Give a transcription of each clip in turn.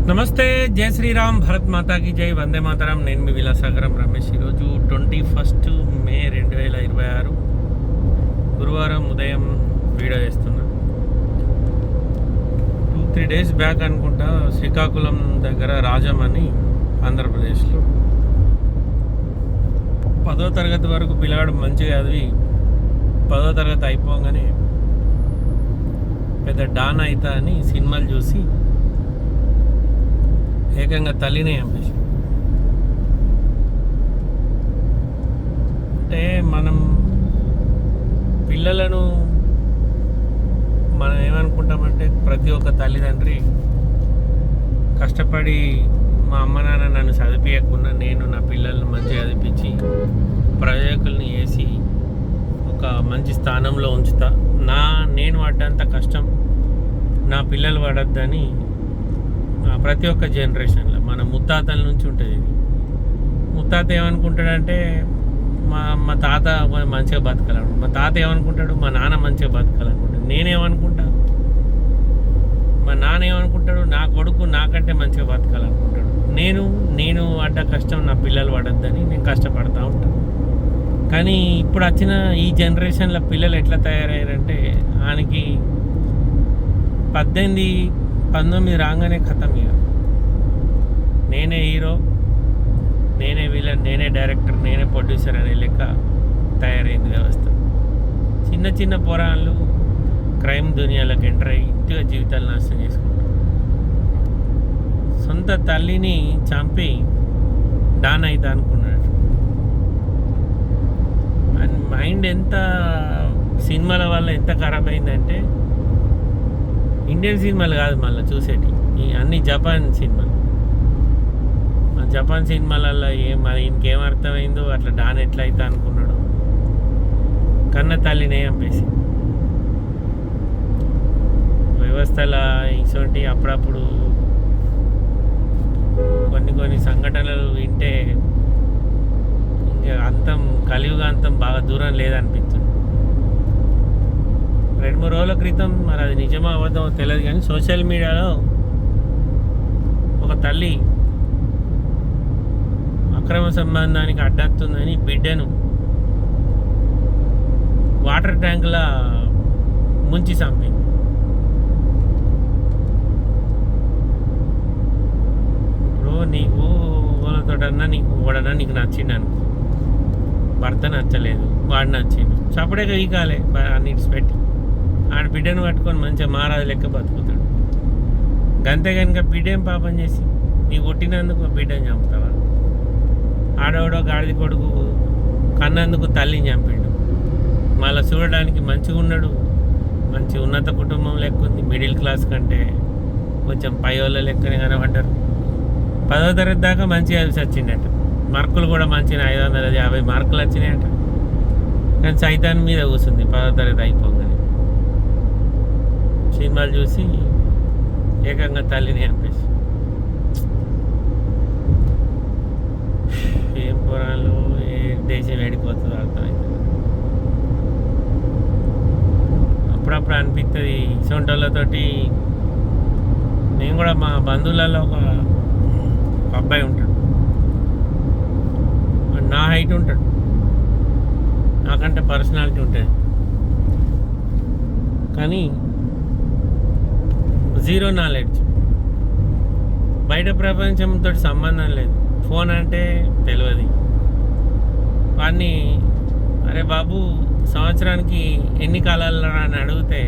నమస్తే, జై శ్రీరామ్, భరత్ మాతాకి జై, వందే మాతరం. నేను మీ విలాసాగరం రమేష్. ఈరోజు 21 మే 2026 గురువారం ఉదయం వీడియో చేస్తున్నా. 2-3 డేస్ బ్యాక్ అనుకుంటా, శ్రీకాకుళం దగ్గర రాజం అని ఆంధ్రప్రదేశ్లో 10వ తరగతి వరకు పిల్లగాడు మంచిగా చదివి 10వ తరగతి అయిపోగానే పెద్ద డాన్ అవుతా అని సినిమాలు చూసి ఏకంగా తల్లినే చంపేసి. అంటే మనం పిల్లలను మనం ఏమనుకుంటామంటే, ప్రతి ఒక్క తల్లిదండ్రి కష్టపడి మా అమ్మ నాన్న నన్ను చదివించకుండా నేను నా పిల్లల్ని మంచిగా చదివించి ప్రయోజకుల్ని వేసి ఒక మంచి స్థానంలో ఉంచుతా, నేను పడ్డంత కష్టం నా పిల్లలు పడద్దని ప్రతి ఒక్క జనరేషన్లో మన ముత్తాతల నుంచి ఉంటుంది. ఇది ముత్తాత ఏమనుకుంటాడంటే, మా తాత మంచిగా బతకాలనుకుంటాడు, మా తాత ఏమనుకుంటాడు, మా నాన్న మంచిగా బతకాలనుకుంటాడు. నేనేమనుకుంటా, మా నాన్న ఏమనుకుంటాడు, నా కొడుకు నాకంటే మంచిగా బతకాలనుకుంటాడు. నేను పడ్డ కష్టం నా పిల్లలు పడద్దని నేను కష్టపడతా ఉంటాను. కానీ ఇప్పుడు వచ్చిన ఈ జనరేషన్లో పిల్లలు ఎట్లా తయారయ్యారంటే, ఆయనకి 18-19 రాగానే ఖతం. ఇక నేనే హీరో, నేనే విలన్, నేనే డైరెక్టర్, నేనే ప్రొడ్యూసర్ అనే లెక్క తయారైంది వ్యవస్థ. చిన్న చిన్న పోరాళ్ళు క్రైమ్ దునియాలోకి ఎంటర్ అయ్యి ఇంటిగా జీవితాలు నాశనం చేసుకుంటారు. సొంత తల్లిని చంపి డాన్ అవుతా అనుకున్నాడు. అండ్ మైండ్ ఎంత సినిమాల వల్ల ఎంత ఖరాబ్ అయిందంటే, ఇండియన్ సినిమాలు కాదు మళ్ళీ చూసేటి, అన్ని జపాన్ సినిమాలు. ఆ జపాన్ సినిమాలలో మరి ఇంకేం అర్థమైందో, అట్లా డాన్ ఎట్లా అవుతా అనుకున్నాడు. కన్న తల్లినే చంపేసి వ్యవస్థల ఇటువంటి అప్పుడప్పుడు కొన్ని సంఘటనలు వింటే ఇంకా అంతం, కలియుగాంతం బాగా దూరం లేదనిపిస్తుంది. 2-3 రోజుల క్రితం, మరి అది నిజమో అబద్ధమో తెలియదు కానీ, సోషల్ మీడియాలో ఒక తల్లి అక్రమ సంబంధానికి అడ్డొస్తుందని బిడ్డను వాటర్ ట్యాంకులా ముంచి చంపింది. ఇప్పుడు నీకు వాళ్ళతోటన్నా నీకు నచ్చింది అనుకో, భర్త నచ్చలేదు, వాడు నచ్చిండు, చప్పుడే వీకాలే అన్నిటి పెట్టి ఆడ బిడ్డను పట్టుకొని మంచిగా మారాది లెక్క బతుకుతాడు. గంతే కనుక బిడ్డేం పాపం చేసి నీ కొట్టినందుకు బిడ్డని చంపుతావా? ఆడవాడో గాడిది కొడుకు కన్నందుకు తల్లిని చంపిండు. మళ్ళీ చూడడానికి మంచిగా ఉన్నాడు, మంచి ఉన్నత కుటుంబం లెక్క ఉంది, మిడిల్ క్లాస్ కంటే కొంచెం పై వాళ్ళ లెక్కనే కనబడ్డారు. 10వ తరగతి దాకా మంచిగా వచ్చిండట, మార్కులు కూడా మంచిగా 550 మార్కులు వచ్చినాయట. కానీ సైతాన్ మీద కూర్చుంది 10వ తరగతి అయిపోగానే. సినిమాలు చూసి ఏకంగా తల్లిని చంపేసి. ఏం పురాణాలు, ఏ దేశం ఏడిపోతుందో అర్థమవుతుంది. అప్పుడప్పుడు అనిపిస్తుంది ఇసొంటోళ్ళతోటి. నేను కూడా మా బంధువులలో ఒక అబ్బాయి ఉంటాడు, నా హైట్ ఉంటాడు, నాకంటే పర్సనాలిటీ ఉంటుంది, కానీ జీరో నాలెడ్జ్, బయట ప్రపంచంతో సంబంధం లేదు. ఫోన్ అంటే తెలియదు. వాడిని అరే బాబు సంవత్సరానికి ఎన్ని కాలాలు అని అడిగితే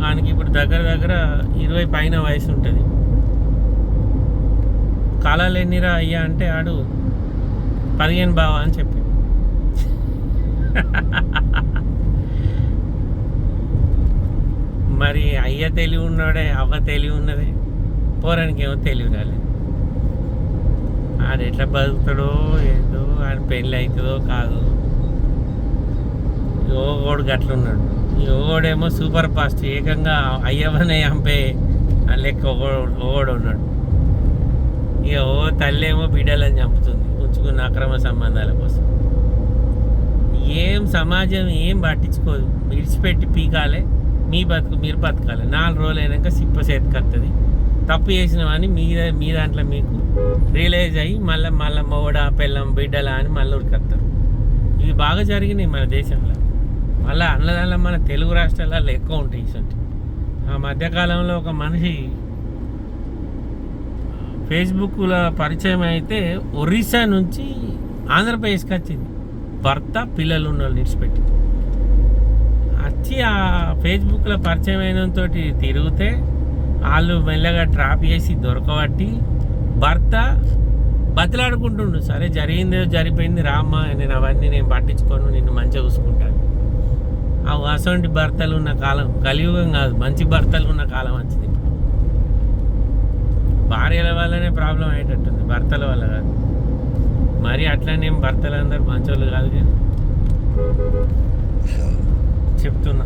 వానికి ఇప్పుడు దగ్గర 20 పైన వయసు ఉంటుంది. కాలాలు ఎన్నిరా అయ్యా అంటే ఆడు 15 బావా అని చెప్పి. మరి అయ్య తెలివి ఉన్నాడే, అవ్వ తెలివి ఉన్నదే, పోరానికి ఏమో తెలివి రాలేదు. ఆడు ఎట్లా బతుకుతాడో ఏందో, ఆడ పెళ్ళి అవుతుందో కాదు. యోగోడు గట్లున్నాడు, యోగోడేమో సూపర్ ఫాస్ట్, ఏకంగా అయ్యవనే చంపే లెక్క ఓగోడు ఉన్నాడు. ఇక తల్లి ఏమో బిడ్డలని చంపుతుంది ఉంచుకున్న అక్రమ సంబంధాల కోసం. ఏం సమాజం ఏం పట్టించుకోదు, విడిచిపెట్టి పీకాలే, మీ బతుకు మీరు బతకాలి. 4 రోజులు అయినాక సిప్ప చేతికి వస్తుంది, తప్పు చేసినామని మీ దాంట్లో మీకు రియలైజ్ అయ్యి మళ్ళీ మొగడ పెళ్ళం బిడ్డలా అని మళ్ళీ ఉరికొస్తారు. ఇవి బాగా జరిగినాయి మన దేశంలో. మళ్ళీ అన్నదానిలో మన తెలుగు రాష్ట్రాలలో ఎక్కువ ఉంటాయి ఇటువంటి. ఆ మధ్యకాలంలో ఒక మనిషి ఫేస్బుక్లో పరిచయం అయితే ఒరిస్సా నుంచి ఆంధ్రప్రదేశ్కి వచ్చింది. భర్త పిల్లలు ఉన్న వాళ్ళు విడిచిపెట్టి వచ్చి ఆ ఫేస్బుక్లో పరిచయం అయినంతో తిరిగితే వాళ్ళు మెల్లగా ట్రాప్ చేసి దొరకబట్టి భర్త బతిలాడుకుంటుండు, సరే జరిగిందో జరిపోయింది రామ్మా, నేను అవన్నీ నేను పట్టించుకోను, నిన్ను మంచిగా చూసుకుంటాను. ఆ అసంటి భర్తలు ఉన్న కాలం కలియుగం కాదు, మంచి భర్తలు ఉన్న కాలం వచ్చింది. భార్యల వల్లనే ప్రాబ్లం అయ్యేటట్టుంది, భర్తల వల్ల కాదు. మరి అట్లనే భర్తలు అందరు మంచోళ్ళు కాదు కానీ చెప్తున్నా.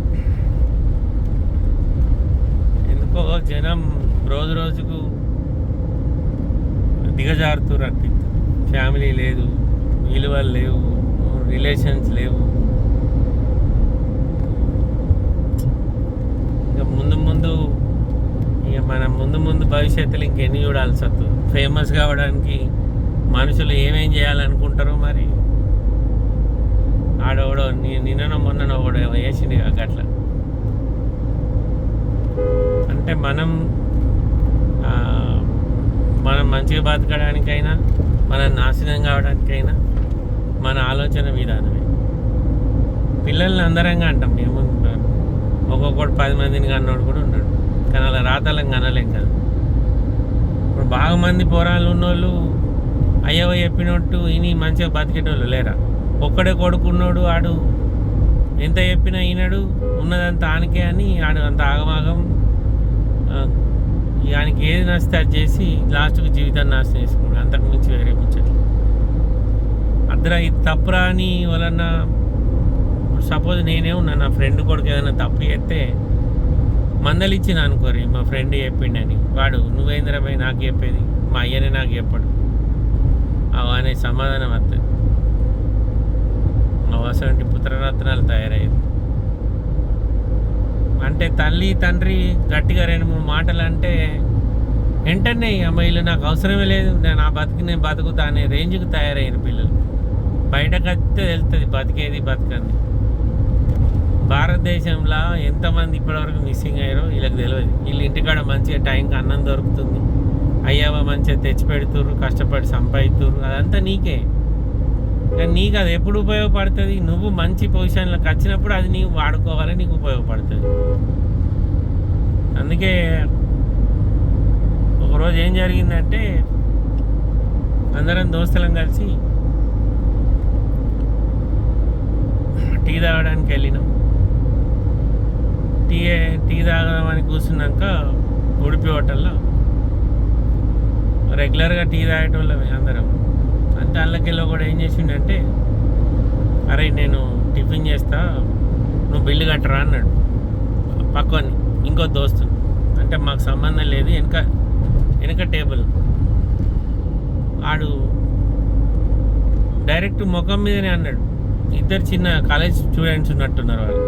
ఎందుకో జనం రోజు రోజుకు దిగజారుతున్నారు అనిపిస్తుంది. ఫ్యామిలీ లేదు, విలువలు లేవు, రిలేషన్స్ లేవు. ఇంకా ముందు ఇక మన ముందు భవిష్యత్తులో ఇంకెన్ని చూడాల్సి వస్తుంది. ఫేమస్ కావడానికి మనుషులు ఏమేం చేయాలనుకుంటారో మరి. ఆడోడో నిన్ననో మొన్ననో ఒకడో వేసింది అట్లా. అంటే మనం మంచిగా బతకడానికైనా, మనం నాశనం కావడానికైనా మన ఆలోచన విధానమే. పిల్లల్ని అందరంగా అంటాం, ఏముంటారు ఒక్కొక్కడు 10 మందిని కన్నోడు కూడా ఉన్నాడు, కానీ అలా రాతలం కనలేం కదా. ఇప్పుడు బాగా మంది పోరాళ్ళు ఉన్నోళ్ళు అయ్యవ చెప్పినట్టు ఈయన మంచిగా బతికేటోళ్ళు లేరా? ఒక్కడే కొడుకున్నాడు, ఆడు ఎంత చెప్పినా ఈనాడు ఉన్నదంతా ఆనకే అని ఆడు అంత ఆగమాగం, ఆయనకి ఏది నచ్చితే అది చేసి లాస్ట్కి జీవితాన్ని నాశనం చేసుకున్నాడు. అంతకు మించి వేరే ముచ్చట్లు అద్దరా. ఇది తప్పురా అని వలన సపోజ్ నేనే ఉన్నా, నా ఫ్రెండ్ కొడుకు ఏదైనా తప్పు చేస్తే మందలు ఇచ్చిన అనుకోరి, మా ఫ్రెండ్ చెప్పిండని, వాడు నువ్వేంద్ర పోయి నాకు చెప్పేది, మా అయ్యనే నాకు చెప్పడు అనే సమాధానం వస్తుంది. అవసరం పుత్రరత్నాలు తయారయ్యారు. అంటే తల్లి తండ్రి గట్టిగా 2-3 మాటలు అంటే వెంటనే అమ్మాయిలు నాకు అవసరమే లేదు, నా బతికి నేను బతుకుతా అనే రేంజ్కి తయారయ్యారు పిల్లలు. బయటకు వస్తే తెలుస్తుంది బతికేది బతకంది. భారతదేశంలో ఎంతమంది ఇప్పటివరకు మిస్సింగ్ అయ్యారో వీళ్ళకి తెలియదు. వీళ్ళు ఇంటికాడ మంచిగా టైంకి అన్నం దొరుకుతుంది, అయ్యావా మంచిగా తెచ్చి పెడుతుర్రు, కష్టపడి సంపాదిస్తుర్రు, అదంతా నీకే. కానీ నీకు అది ఎప్పుడు ఉపయోగపడుతుంది? నువ్వు మంచి పొజిషన్లోకి వచ్చినప్పుడు అది నీవు వాడుకోవాలి, నీకు ఉపయోగపడుతుంది. అందుకే ఒకరోజు ఏం జరిగిందంటే అందరం దోస్తులం కలిసి టీ తాగడానికి వెళ్ళినాం. టీ తాగదామని కూర్చున్నాక ఉడిపి హోటల్లో రెగ్యులర్గా టీ తాగేటోళ్ళమే అందరం. అంటే అల్లకెళ్ళి కూడా ఏం చేసిండంటే, అరే నేను టిఫిన్ చేస్తా, నువ్వు బిల్లు కట్టరా అన్నాడు పక్కని ఇంకో దోస్తు. అంటే మాకు సంబంధం లేదు, వెనక టేబుల్. ఆడు డైరెక్ట్ ముఖం మీదనే అన్నాడు. ఇద్దరు చిన్న కాలేజ్ స్టూడెంట్స్ ఉన్నట్టున్నారు వాళ్ళు.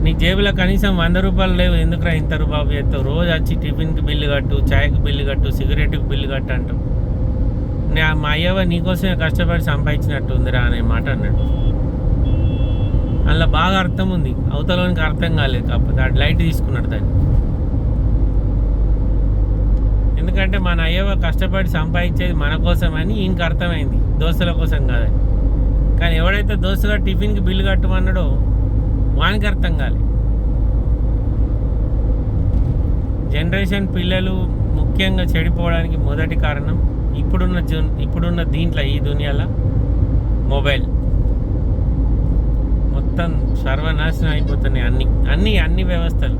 నీ జేబులో కనీసం 100 రూపాయలు లేవు, ఎందుకురా ఇంత రూపాయలు చేస్తావు? రోజు వచ్చి టిఫిన్కి బిల్లు కట్టు, ఛాయ్కి బిల్లు కట్టు, సిగరెట్కి బిల్లు కట్టు అంటావు. మా అయ్యవ నీకోసమే కష్టపడి సంపాదించినట్టు ఉందిరా అనే మాట అన్నాడు. అందులో బాగా అర్థం ఉంది, అవతలనికి అర్థం కాలేదు. కాకపోతే ఆడు లైట్ తీసుకున్నాడు దాన్ని. ఎందుకంటే మన అయ్యవ కష్టపడి సంపాదించేది మన కోసమని ఈయనకి అర్థమైంది, దోస్తుల కోసం కాదని. కానీ ఎవడైతే దోస్తుగా టిఫిన్కి బిల్లు కట్టమన్నాడో వానికి అర్థం కాలే. జనరేషన్ పిల్లలు ముఖ్యంగా చెడిపోవడానికి మొదటి కారణం ఇప్పుడున్న దీంట్లో, ఈ దునియాలో మొబైల్ మొత్తం సర్వనాశనం అయిపోతున్నాయి. అన్ని వ్యవస్థలు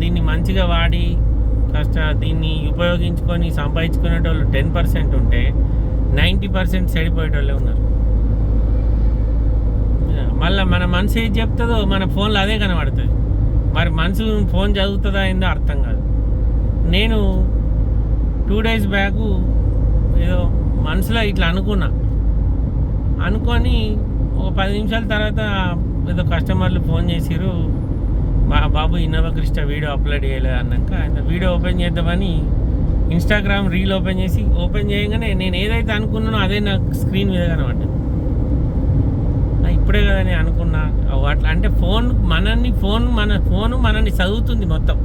దీన్ని మంచిగా వాడి దీన్ని ఉపయోగించుకొని సంపాదించుకునేటోళ్ళు 10% ఉంటే 90% చెడిపోయేటోళ్ళే ఉన్నారు. మళ్ళీ మన మనసు ఏది చెప్తుందో మన ఫోన్లో అదే కనబడుతుంది. మరి మనసు ఫోన్ చదువుతుందా ఏందో అర్థం కాదు. నేను 2 days బ్యాక్ ఏదో మనసులో ఇట్లా అనుకొని ఒక 10 నిమిషాల తర్వాత ఏదో కస్టమర్లు ఫోన్ చేసిర్రు, మా బాబు ఇన్నోవా క్రిస్టా వీడియో అప్లోడ్ చేయలేదు అన్నాక ఆయన వీడియో ఓపెన్ చేద్దామని ఇన్స్టాగ్రామ్ రీల్ ఓపెన్ చేయగానే నేను ఏదైతే అనుకున్నానో అదే నాకు స్క్రీన్ మీద కనబడ్డది. ఇప్పుడే కదా నేను అనుకున్నా అట్లా. అంటే మన ఫోను మనల్ని చదువుతుంది మొత్తం.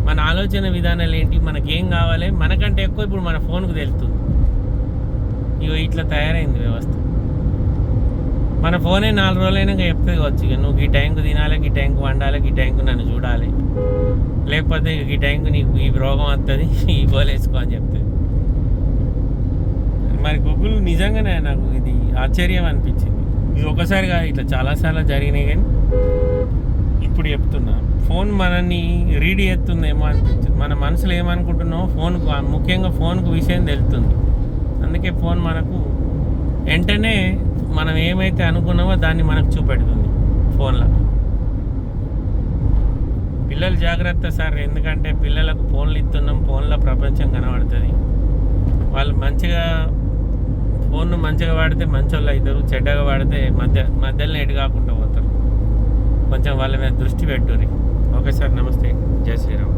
మన ఆలోచన విధానాలు ఏంటి, మనకేం కావాలి, మనకంటే ఎక్కువ ఇప్పుడు మన ఫోన్కు తెలుస్తుంది. ఇగో ఇట్లా తయారైంది వ్యవస్థ. మన ఫోనే 4 రోజులైనాక చెప్తుంది కావచ్చు, ఇక నువ్వు ఈ టైంకు తినాలి, ఈ టైంకు వండాలి, ఈ టైంకు నన్ను చూడాలి, లేకపోతే ఈ టైంకు నీకు ఈ రోగం వస్తుంది, ఈ గోలేసుకో అని చెప్తుంది. మరి గూగుల్ నిజంగానే నాకు ఇది ఆశ్చర్యం అనిపించింది. ఇది ఒకసారి కాదు, ఇట్లా చాలాసార్లు జరిగినాయి. కానీ ఇప్పుడు చెప్తున్నా, ఫోన్ మనల్ని రీడ్ చేస్తుందేమో అనిపించింది. మన మనసులో ఏమనుకుంటున్నామో ముఖ్యంగా ఫోన్కు విషయం తెలుస్తుంది. అందుకే ఫోన్ మనకు వెంటనే మనం ఏమైతే అనుకున్నామో దాన్ని మనకు చూపెడుతుంది ఫోన్లో. పిల్లలు జాగ్రత్త సార్, ఎందుకంటే పిల్లలకు ఫోన్లు ఇస్తున్నాం, ఫోన్లో ప్రపంచం కనబడుతుంది. వాళ్ళు ఫోన్ను మంచిగా వాడితే మంచోళ్ళు అవుతారు, చెడ్డగా వాడితే మధ్యలో ఎటు కాకుండా పోతారు. కొంచెం వాళ్ళ మీద దృష్టి పెట్టుర్రి. ఓకే సార్, నమస్తే, జై శ్రీరామ్.